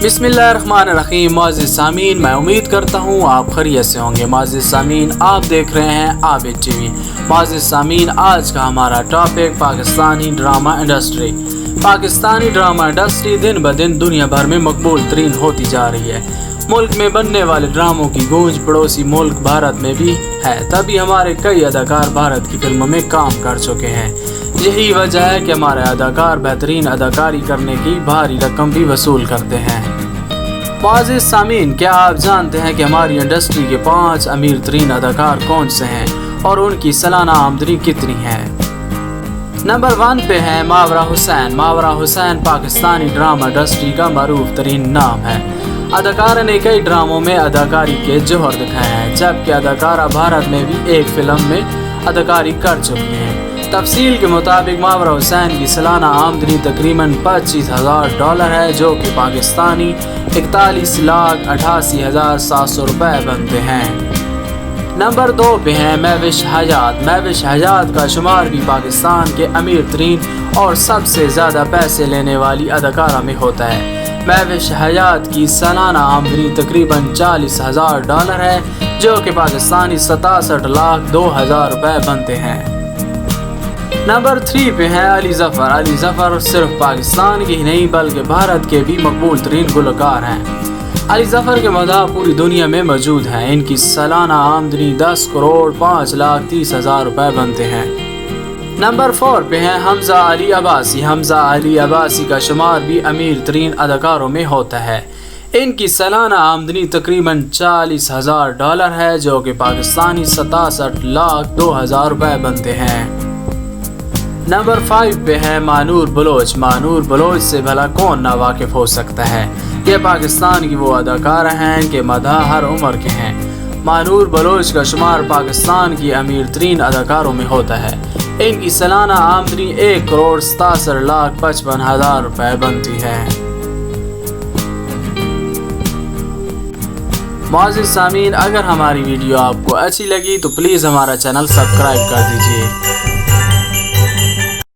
बिस्मिल्लाहिर्रहमानिर्रहीम। मुअज़्ज़िज़ सामीन, मैं उम्मीद करता हूँ आप खैरियत से होंगे। मुअज़्ज़िज़ सामीन, आप देख रहे हैं आबिद टीवी। मुअज़्ज़िज़ सामीन, आज का हमारा topic Pakistani drama industry. Pakistani drama industry दिन ब दिन दुनिया भर में मकबूल तरीन होती जा रही है। मुल्क में बनने वाले ड्रामों की गूंज पड़ोसी मुल्क भारत में भी है, तभी हमारे कई अदाकार भारत की फिल्मों में काम कर चुके हैं। यही वजह है कि हमारे अदाकार बेहतरीन अदाकारी करने की भारी रकम भी वसूल करते हैं। मुअज़्ज़िज़ सामीन, क्या आप जानते हैं कि हमारी इंडस्ट्री के 5 अमीर तरीन अदाकार कौन से हैं और उनकी सालाना आमदनी कितनी है? नंबर 1 पे है मावरा हुसैन। मावरा हुसैन पाकिस्तानी ड्रामा इंडस्ट्री का मरूफ तरीन नाम है। अदाकारा ने कई ड्रामों में अदाकारी के जौहर दिखाए हैं, जबकि अदाकारा भारत में भी एक फिल्म में अदाकारी कर चुकी हैं। तफसील के मुताबिक मावरा हुसैन की सालाना आमदनी तकरीबन $25,000 है, जो कि पाकिस्तानी 41,88,700 रुपये बनते हैं। नंबर 2 पे हैं महविश हयात। महविश हयात का शुमार भी पाकिस्तान के अमीर तरीन और सबसे ज़्यादा पैसे लेने वाली अदाकारा में होता है। महविश हयात की सालाना आमदनी तकरीबन $40,000 है, जो कि पाकिस्तानी 67,02,000 रुपये बनते हैं। नंबर 3 पे है अली ज़फ़र। अली ज़फ़र सिर्फ पाकिस्तान की ही नहीं बल्कि भारत के भी मकबूल तरीन गुलकार हैं। अली ज़फ़र के मदाह पूरी दुनिया में मौजूद हैं। इनकी सालाना आमदनी 10,05,30,000 रुपये बनते हैं। नंबर 4 पे हैं हमज़ा अली अब्बासी। हमज़ा अली अब्बासी का शुमार भी अमीर तरीन अदाकारों में होता है। इनकी सालाना आमदनी तकरीबन $40,000 है, जो कि पाकिस्तानी 67,02,000 रुपये बनते हैं। नंबर 5 पे है मानूर बलोच। मानूर बलोच से भला कौन ना वाकिफ हो सकता है। ये पाकिस्तान की वो अदाकारा हैं कि मदाह हर उम्र के हैं। मानूर बलोच का शुमार पाकिस्तान की अमीर तरीन अदाकारों में होता है। इनकी सालाना आमदनी 1,67,55,000 रुपये बनती है। मुअज़्ज़िज़ सामीन, अगर हमारी वीडियो आपको अच्छी लगी तो प्लीज़ हमारा चैनल सब्सक्राइब कर दीजिए।